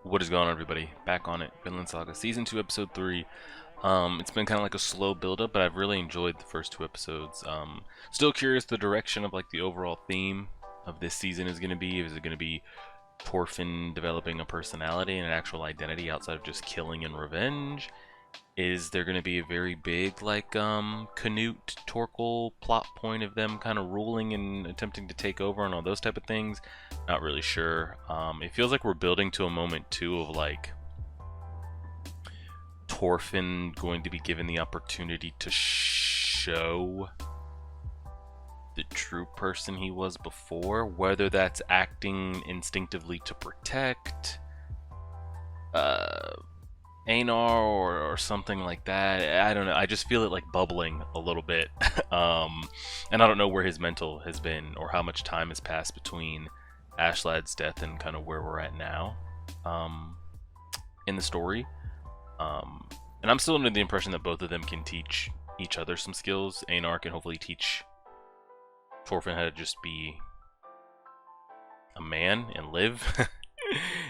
What is going on, everybody? Back on it, Vinland Saga, Season 2, Episode 3. It's been kind of like a slow build-up, but I've really enjoyed the first two episodes. Still curious the direction of like the overall theme of this season is going to be. Is it going to be Thorfinn developing a personality and an actual identity outside of just killing and revenge? Is there going to be a very big, like, Canute, Torkel plot point of them kind of ruling and attempting to take over and all those type of things? Not really sure. It feels like we're building to a moment, too, of, like, Thorfinn going to be given the opportunity to show the true person he was before, whether that's acting instinctively to protect, Einar or something like that. I don't know. I just feel it like bubbling a little bit. And I don't know where his mental has been or how much time has passed between Ashlad's death and kind of where we're at now in the story. And I'm still under the impression that both of them can teach each other some skills. Einar can hopefully teach Thorfinn how to just be a man and live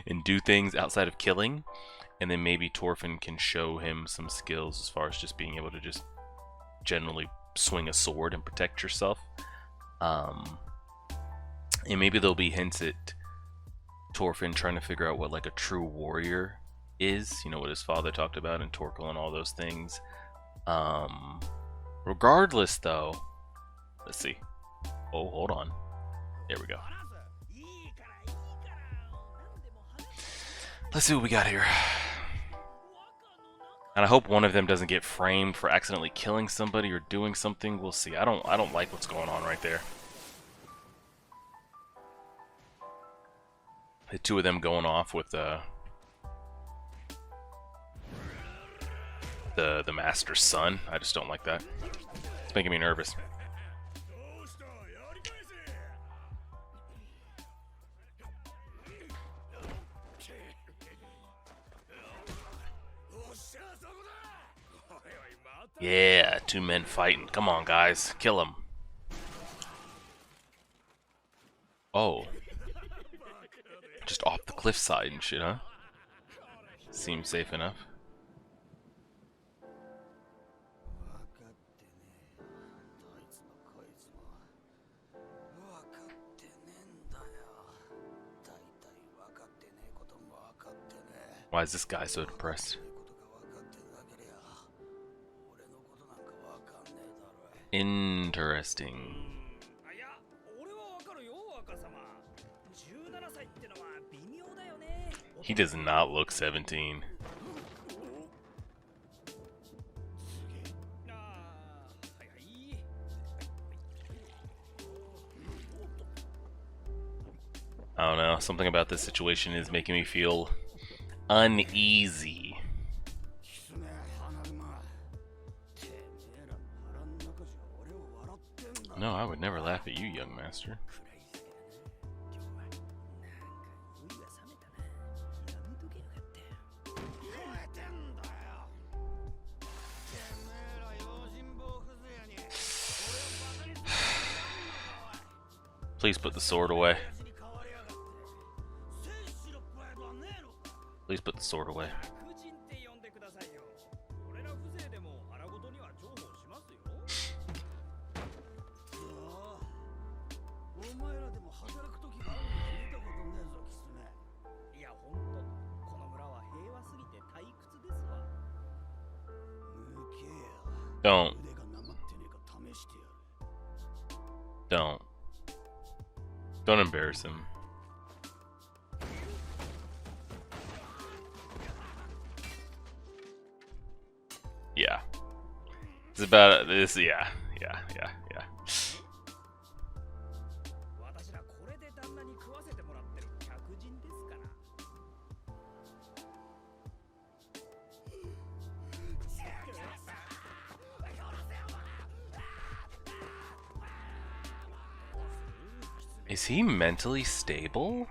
and do things outside of killing. And then maybe Thorfinn can show him some skills as far as just being able to just generally swing a sword and protect yourself. And maybe there'll be hints at Thorfinn trying to figure out what like a true warrior is. You know, what his father talked about in Torkel and all those things. Regardless though, let's see. Oh, hold on. There we go. Let's see what we got here. And I hope one of them doesn't get framed for accidentally killing somebody or doing something. We'll see. I don't like what's going on right there. The two of them going off with the master's son. I just don't like that. It's making me nervous. Yeah, two men fighting. Come on, guys. Kill them. Oh. Just off the cliffside and shit, huh? Seems safe enough. Why is this guy so depressed? Interesting. He does not look 17. I don't know. Something about this situation is making me feel uneasy. No, I would never laugh at you, young master. Please put the sword away. Please put the sword away. Don't. Don't embarrass him. Yeah. It's about this, yeah. Is he mentally stable?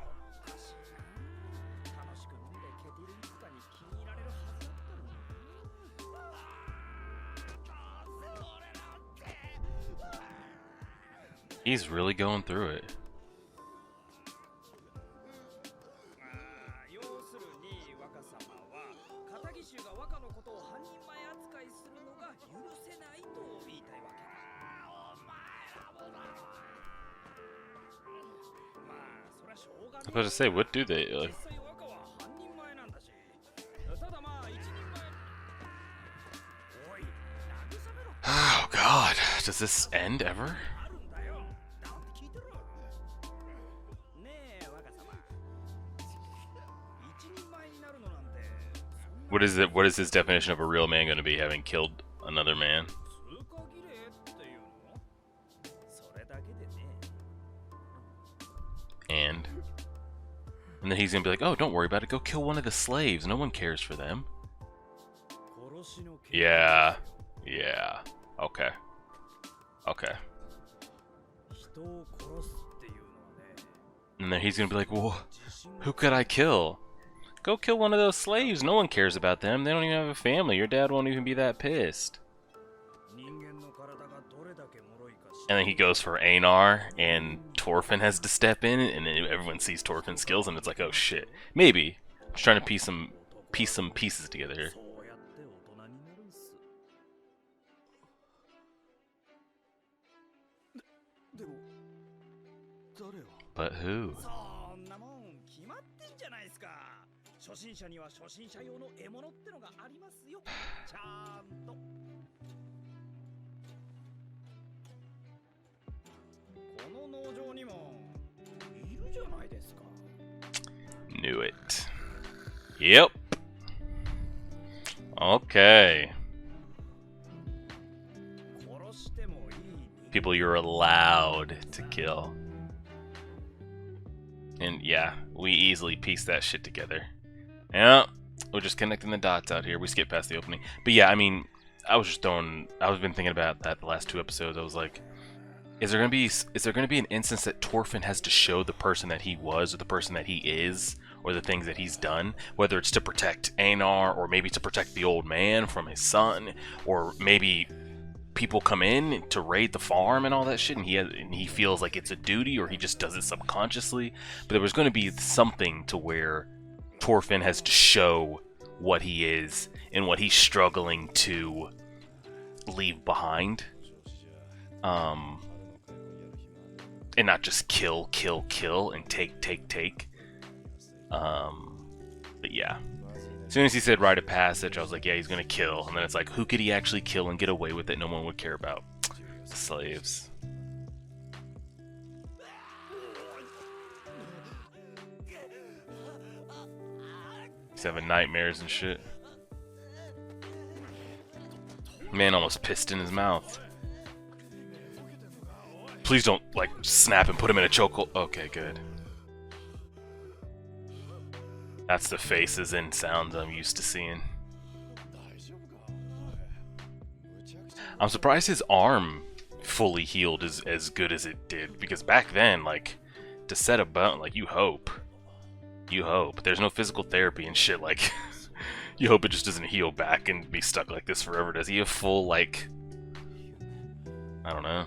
He's really going through it. I was about to say, what do they like? Oh God, does this end ever? What is it? What is his definition of a real man going to be? Having killed another man? And then he's gonna be like, "Oh, don't worry about it. Go kill one of the slaves. No one cares for them." Yeah. Yeah. Okay. Okay. And then he's gonna be like, "Well, who could I kill?" Go kill one of those slaves. No one cares about them. They don't even have a family. Your dad won't even be that pissed. And then he goes for Einar, and Thorfinn has to step in, and then everyone sees Thorfinn's skills, and it's like, oh shit. Maybe. I'm just trying to piece some pieces together here. But who? Knew it. Yep. Okay. People you're allowed to kill. And yeah, we easily piece that shit together. Yeah, we're just connecting the dots out here. We skipped past the opening. But yeah, I mean, I've been thinking about that the last 2 episodes. I was like, is there gonna be an instance that Thorfinn has to show the person that he was, or the person that he is, or the things that he's done, whether it's to protect Einar, or maybe to protect the old man from his son, or maybe people come in to raid the farm and all that shit, and he feels like it's a duty, or he just does it subconsciously. But there was going to be something to where Thorfinn has to show what he is and what he's struggling to leave behind, and not just kill and take. But yeah, as soon as he said rite of passage, I was like, yeah, he's gonna kill. And then it's like, who could he actually kill and get away with it? No one would care about. The slaves. He's having nightmares and shit. Man almost pissed in his mouth. Please don't, like, snap and put him in a chokehold. Okay, good. That's the faces and sounds I'm used to seeing. I'm surprised his arm fully healed as good as it did, because back then, like, to set a bone, like, you hope. There's no physical therapy and shit, like, you hope it just doesn't heal back and be stuck like this forever. Does he have full, like, I don't know.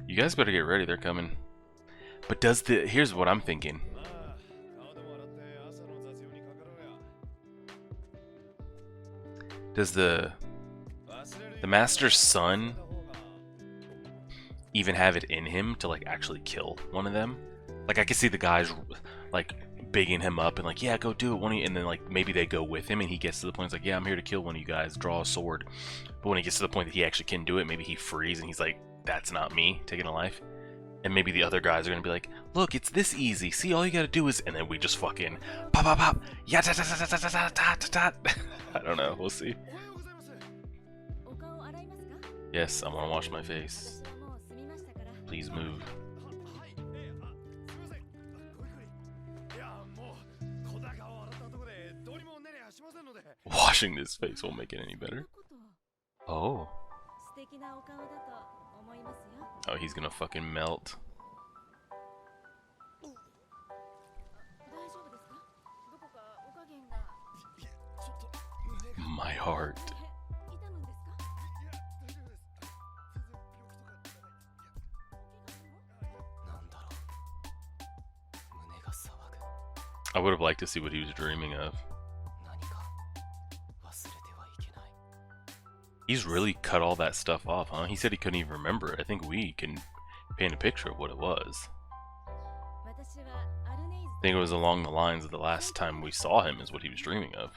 You guys better get ready, they're coming. But here's what I'm thinking. Does the master's son even have it in him to, like, actually kill one of them? Like, I could see the guys, like, bigging him up and like, yeah, go do it, and then, like, maybe they go with him and he gets to the point, he's like, yeah, I'm here to kill one of you guys, draw a sword. But when he gets to the point that he actually can do it, maybe he frees and he's like, that's not me taking a life. And maybe the other guys are gonna be like, look, it's this easy, see, all you gotta do is, and then we just fucking pop pop pop, yeah, ta ta ta ta ta ta ta ta. I don't know, we'll see. Yes, I want to wash my face. Please move. Washing this face won't make it any better. Oh. Oh, he's gonna fucking melt. My heart. I would have liked to see what he was dreaming of. He's really cut all that stuff off, huh? He said he couldn't even remember it. I think we can paint a picture of what it was. I think it was along the lines of the last time we saw him is what he was dreaming of.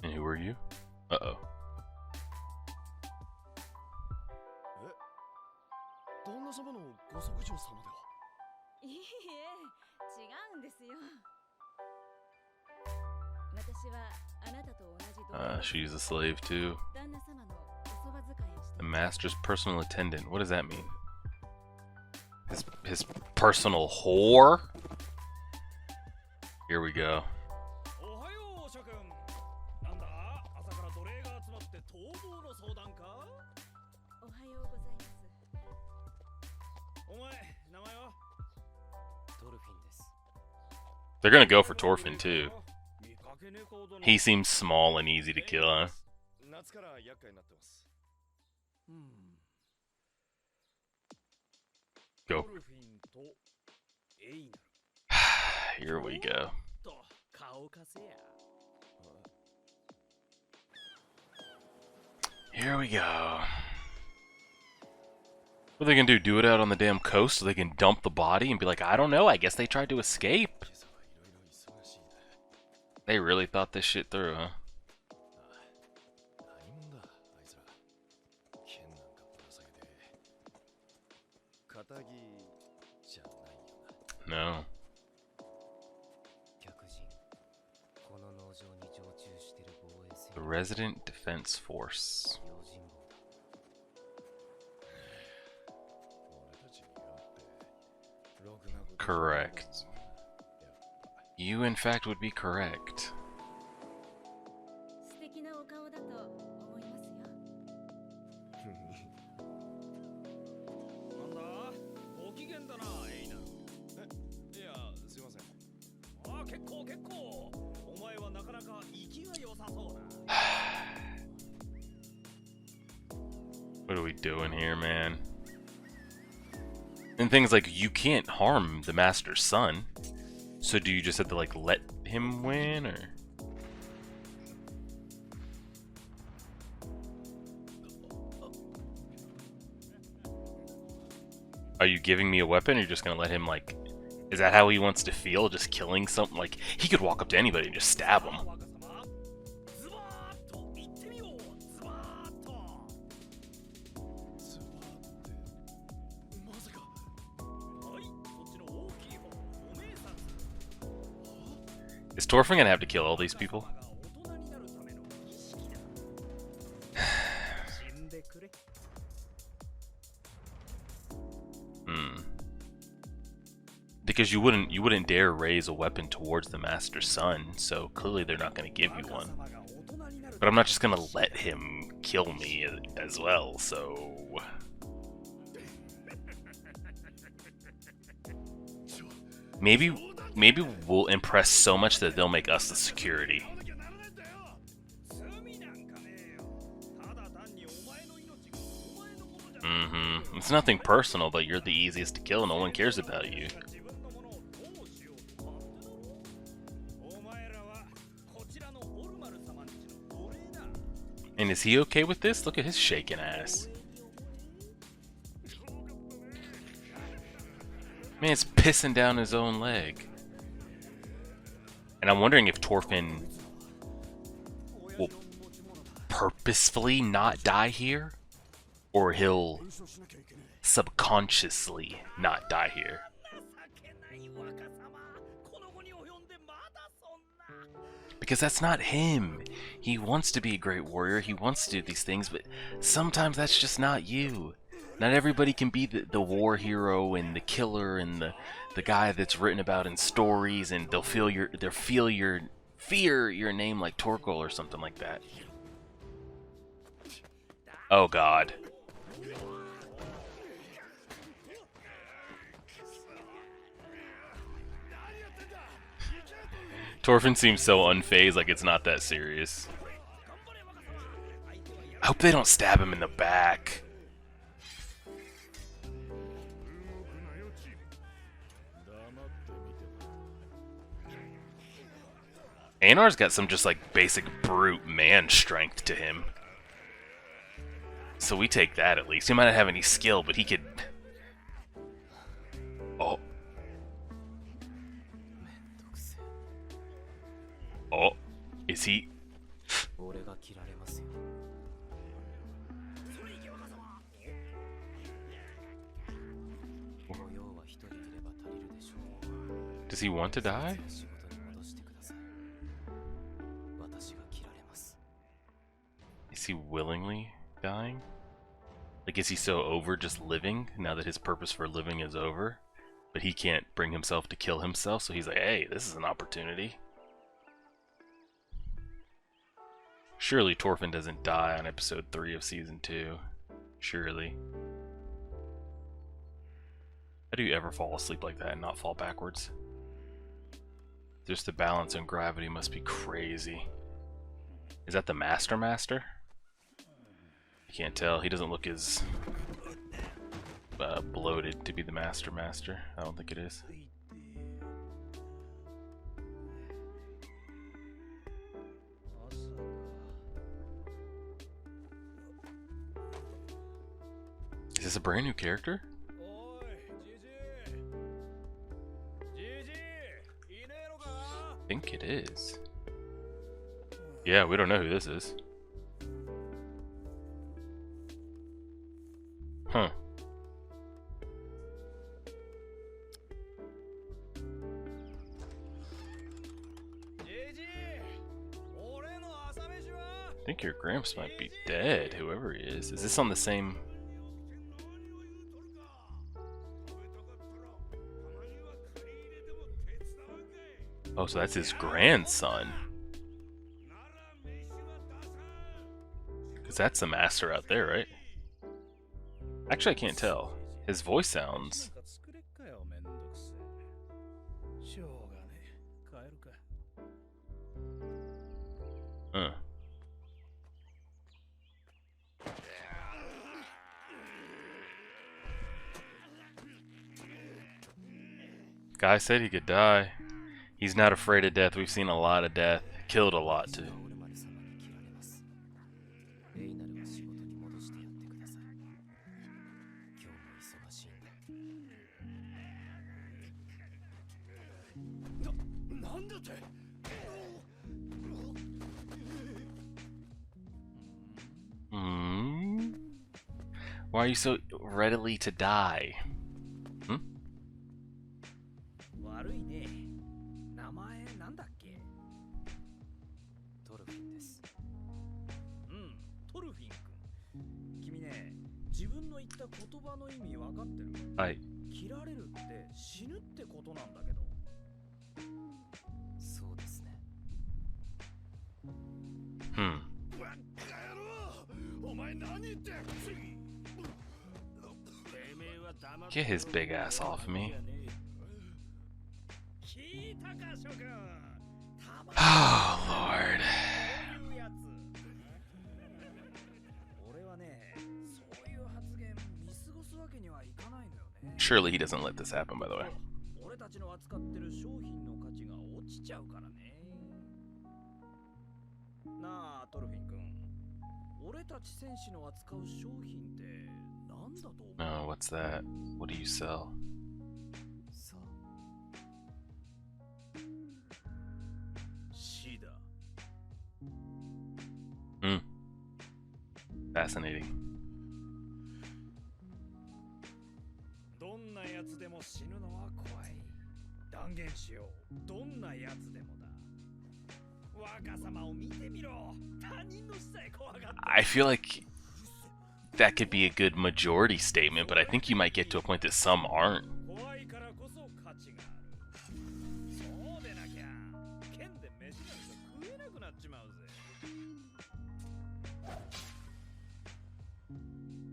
And who are you? Uh-oh. She's a slave too. The master's personal attendant. What does that mean? His personal whore? Here we go. They're gonna go for Thorfinn too. He seems small and easy to kill, huh? Go. Here we go. Here we go. What are they gonna do? Do it out on the damn coast so they can dump the body and be like, I don't know, I guess they tried to escape. They really thought this shit through, huh? No. The Resident Defense Force. Correct. You, in fact, would be correct. What are we doing here, man? And things like, you can't harm the master's son. So do you just have to, like, let him win, or? Are you giving me a weapon, or you're just gonna let him, like... Is that how he wants to feel, just killing something? Like, he could walk up to anybody and just stab him. Is Thorfinn gonna have to kill all these people? Because you wouldn't dare raise a weapon towards the master's son, so clearly they're not gonna give you one. But I'm not just gonna let him kill me as well, so... Maybe we'll impress so much that they'll make us the security. It's nothing personal, but you're the easiest to kill, no one cares about you. And is he okay with this? Look at his shaking ass. Man, it's pissing down his own leg. And I'm wondering if Thorfinn will purposefully not die here, or he'll subconsciously not die here. Because that's not him. He wants to be a great warrior, he wants to do these things, but sometimes that's just not you. Not everybody can be the war hero and the killer and the guy that's written about in stories, and they'll feel your fear your name like Torkel or something like that. Oh God. Thorfinn seems so unfazed, like it's not that serious. I hope they don't stab him in the back. Einar's got some just like basic brute man strength to him. So we take that at least. He might not have any skill, but he could... Oh. Oh. Is he... Does he want to die? Is he willingly dying? Like, is he so over just living now that his purpose for living is over? But he can't bring himself to kill himself, so he's like, hey, this is an opportunity. Surely Thorfinn doesn't die on episode 3 of season 2. Surely. How do you ever fall asleep like that and not fall backwards? Just the balance and gravity must be crazy. Is that the Master? I can't tell. He doesn't look as bloated to be the Master. I don't think it is. Is this a brand new character? I think it is. Yeah, we don't know who this is. Huh. I think your Gramps might be dead, whoever he is. Is this on the same... Oh, so that's his grandson. Because that's the Master out there, right? Actually, I can't tell. His voice sounds... Huh. Guy said he could die. He's not afraid of death. We've seen a lot of death. Killed a lot, too. Why are you so readily to die? Hmm? Get his big ass off of me. Oh, Lord. Surely he doesn't let this happen, by the way. No, what's that? What do you sell? Fascinating. I feel like that could be a good majority statement, but I think you might get to a point that some aren't.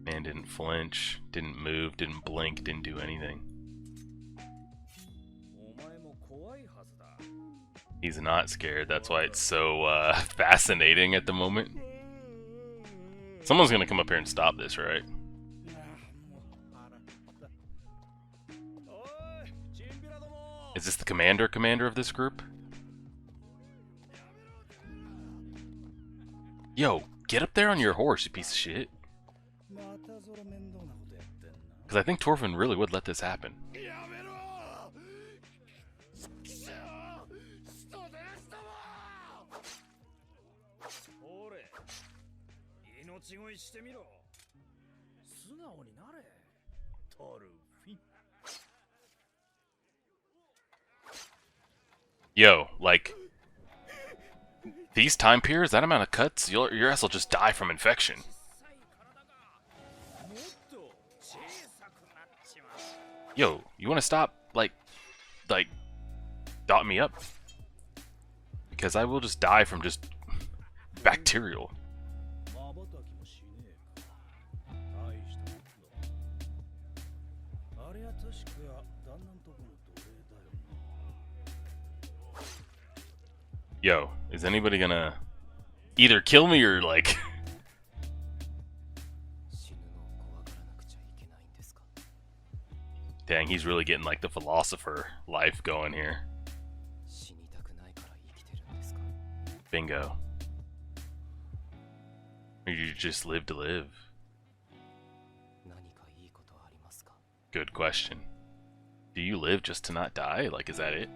Man didn't flinch, didn't move, didn't blink, didn't do anything. He's not scared, that's why it's so fascinating at the moment. Someone's gonna come up here and stop this, right? Is this the commander of this group? Yo, get up there on your horse, you piece of shit. Because I think Thorfinn really would let this happen. Yo, like, these time periods, that amount of cuts, your ass will just die from infection. Yo, you want to stop, like, dot me up? Because I will just die from just bacterial. Yo, is anybody gonna either kill me or, like... Dang, he's really getting, like, the philosopher life going here. Bingo. Or you just live to live? Good question. Do you live just to not die? Like, is that it?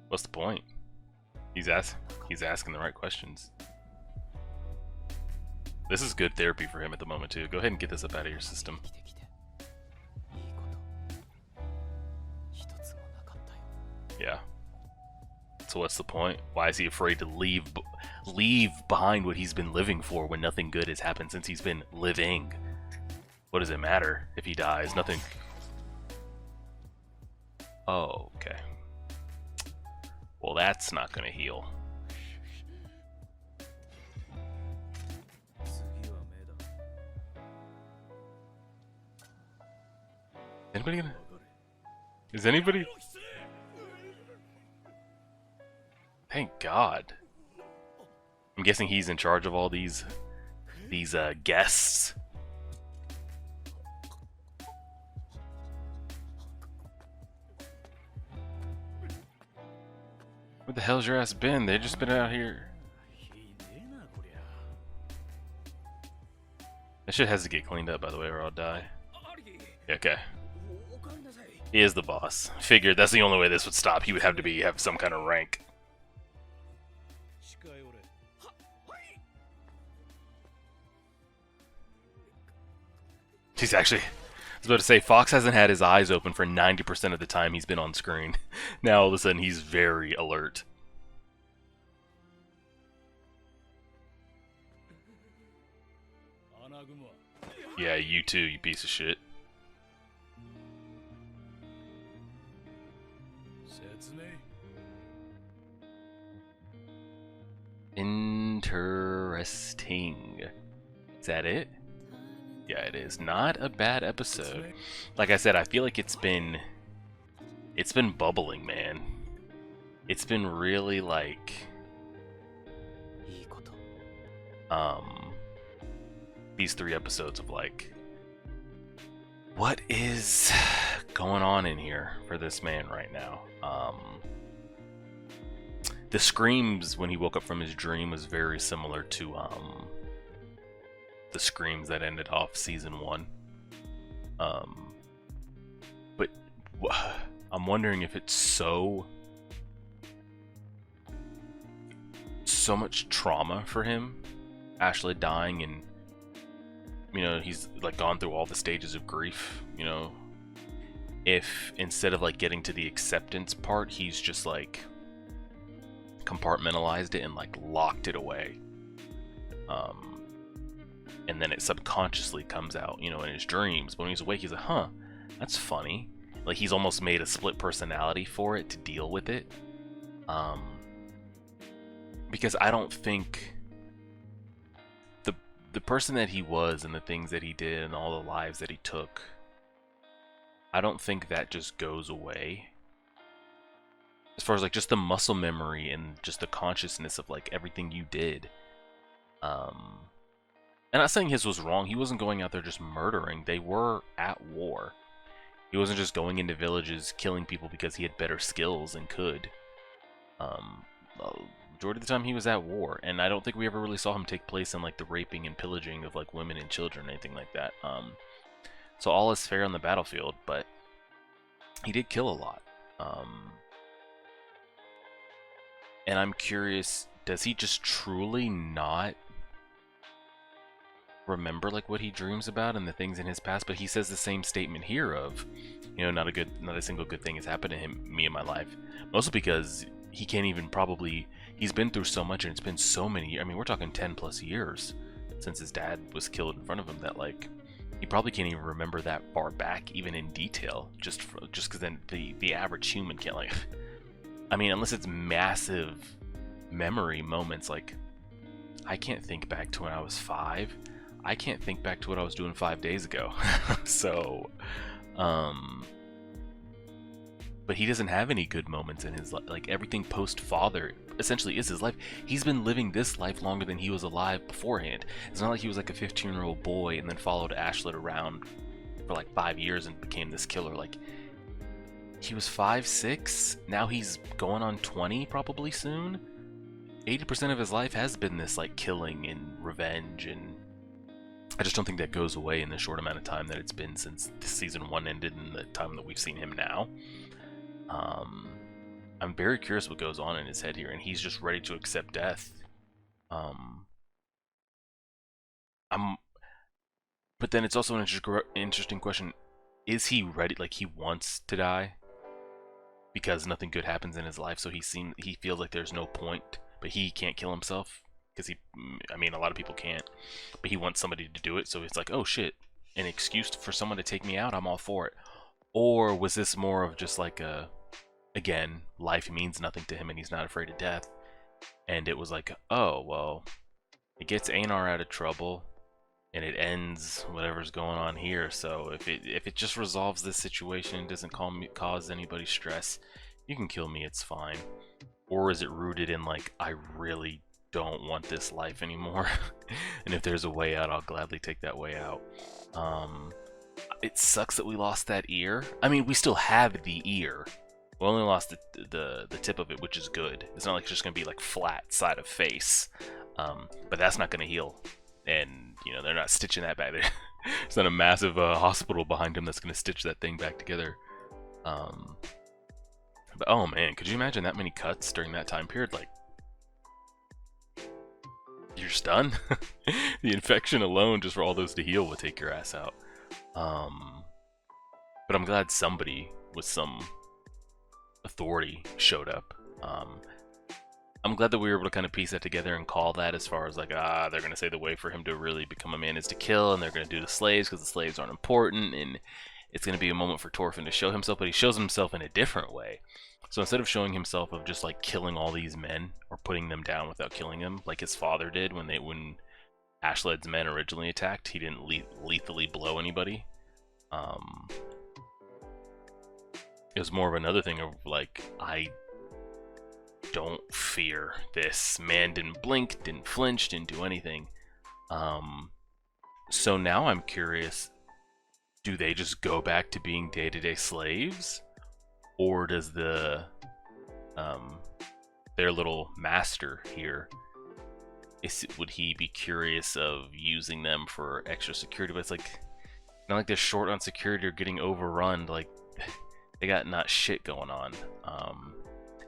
What's the point? He's asking the right questions. This is good therapy for him at the moment, too. Go ahead and get this up out of your system. Yeah. So what's the point? Why is he afraid to leave behind what he's been living for when nothing good has happened since he's been living? What does it matter if he dies? Nothing. Oh, okay. Well, that's not gonna heal. Anybody gonna... Is anybody... Thank God. I'm guessing he's in charge of all these guests. Where the hell's your ass been? They've just been out here. That shit has to get cleaned up, by the way, or I'll die. Okay. He is the boss. Figured that's the only way this would stop. He would have to have some kind of rank. He's actually... I was about to say, Fox hasn't had his eyes open for 90% of the time he's been on screen. Now all of a sudden he's very alert. Yeah, you too, you piece of shit. Interesting. Is that it? Yeah, it is. Not a bad episode. Like I said, I feel like it's been bubbling, man. It's been really like these 3 episodes of like, what is going on in here for this man right now? The screams when he woke up from his dream was very similar to the screams that ended off season 1. But I'm wondering if it's so much trauma for him, Ashley dying, and you know, he's like gone through all the stages of grief, you know, if instead of like getting to the acceptance part, he's just like compartmentalized it and like locked it away. and then it subconsciously comes out, you know, in his dreams. But when he's awake, he's like, huh, that's funny. Like, he's almost made a split personality for it to deal with it. Because I don't think the person that he was and the things that he did and all the lives that he took, I don't think that just goes away. As far as like just the muscle memory and just the consciousness of like everything you did. And not saying his was wrong. He wasn't going out there just murdering. They were at war. He wasn't just going into villages killing people because he had better skills and could. Majority of the time he was at war, and I don't think we ever really saw him take place in like the raping and pillaging of like women and children or anything like that. So all is fair on the battlefield, but he did kill a lot. And I'm curious, does he just truly not remember like what he dreams about and the things in his past? But he says the same statement here of, you know, not a single good thing has happened to me in my life. Mostly because he can't even he's been through so much, and it's been so many, I mean, we're talking 10 plus years since his dad was killed in front of him, that like, he probably can't even remember that far back, even in detail, just because then the average human can't, like, I mean, unless it's massive memory moments, like, I can't think back to when I was 5. I can't think back to what I was doing 5 days ago. So, but he doesn't have any good moments in his life. Like, everything post-father essentially is his life. He's been living this life longer than he was alive beforehand. It's not like he was like a 15-year-old boy and then followed Ashlet around for like 5 years and became this killer. Like, he was 5, 6, now he's going on 20 probably soon. 80% of his life has been this like killing and revenge, and I just don't think that goes away in the short amount of time that it's been since season 1 ended and the time that we've seen him now. I'm very curious what goes on in his head here, and he's just ready to accept death. But then it's also an interesting question. Is he ready? Like, he wants to die because nothing good happens in his life, so he feels like there's no point, but he can't kill himself because I mean, a lot of people can't, but he wants somebody to do it, so it's like, oh shit, an excuse for someone to take me out, I'm all for it. Or was this more of just like again, life means nothing to him and he's not afraid of death, and it was like, oh, well, it gets Einar out of trouble and it ends whatever's going on here, so if it just resolves this situation, doesn't cause anybody stress, you can kill me, it's fine. Or is it rooted in like, I really don't want this life anymore, and if there's a way out, I'll gladly take that way out. It sucks that we lost that ear. I mean, we still have the ear. We only lost the tip of it, which is good. It's not like it's just gonna be like flat side of face, but that's not gonna heal. And you know, they're not stitching that back there. There's not a massive hospital behind him that's gonna stitch that thing back together. But oh man, could you imagine that many cuts during that time period? Like, you're stunned. The infection alone, just for all those to heal, would take your ass out. But I'm glad somebody with some authority showed up. I'm glad that we were able to kind of piece that together and call that, as far as like, they're going to say the way for him to really become a man is to kill, and they're going to do the slaves because the slaves aren't important, and it's going to be a moment for Thorfinn to show himself, but he shows himself in a different way. So instead of showing himself of just like killing all these men or putting them down without killing them, like his father did when Ashled's men originally attacked, he didn't lethally blow anybody. It was more of another thing of like, I don't fear this. Man didn't blink, didn't flinch, didn't do anything. So now I'm curious, do they just go back to being day-to-day slaves? Or does their little master here, would he be curious of using them for extra security? But it's like, not like they're short on security or getting overrun, like they got not shit going on.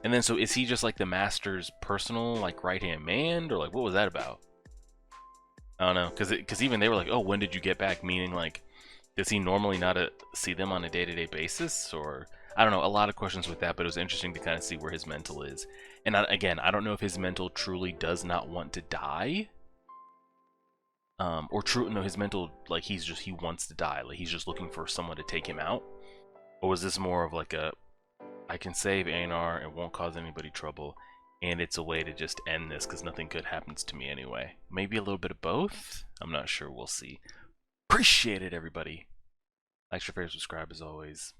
And then so is he just like the master's personal like right-hand man, or like what was that about? I don't know, because even they were like, oh, when did you get back? Meaning like, does he normally not see them on a day-to-day basis? Or I don't know, a lot of questions with that, but it was interesting to kind of see where his mental is. And again, I don't know if his mental truly does not want to die. Or true, no, his mental, like he wants to die, like he's just looking for someone to take him out? Or was this more of like a, I can save Einar, it won't cause anybody trouble, and it's a way to just end this because nothing good happens to me anyway? Maybe a little bit of both? I'm not sure, we'll see. Appreciate it, everybody. Like, share, favorite, subscribe as always.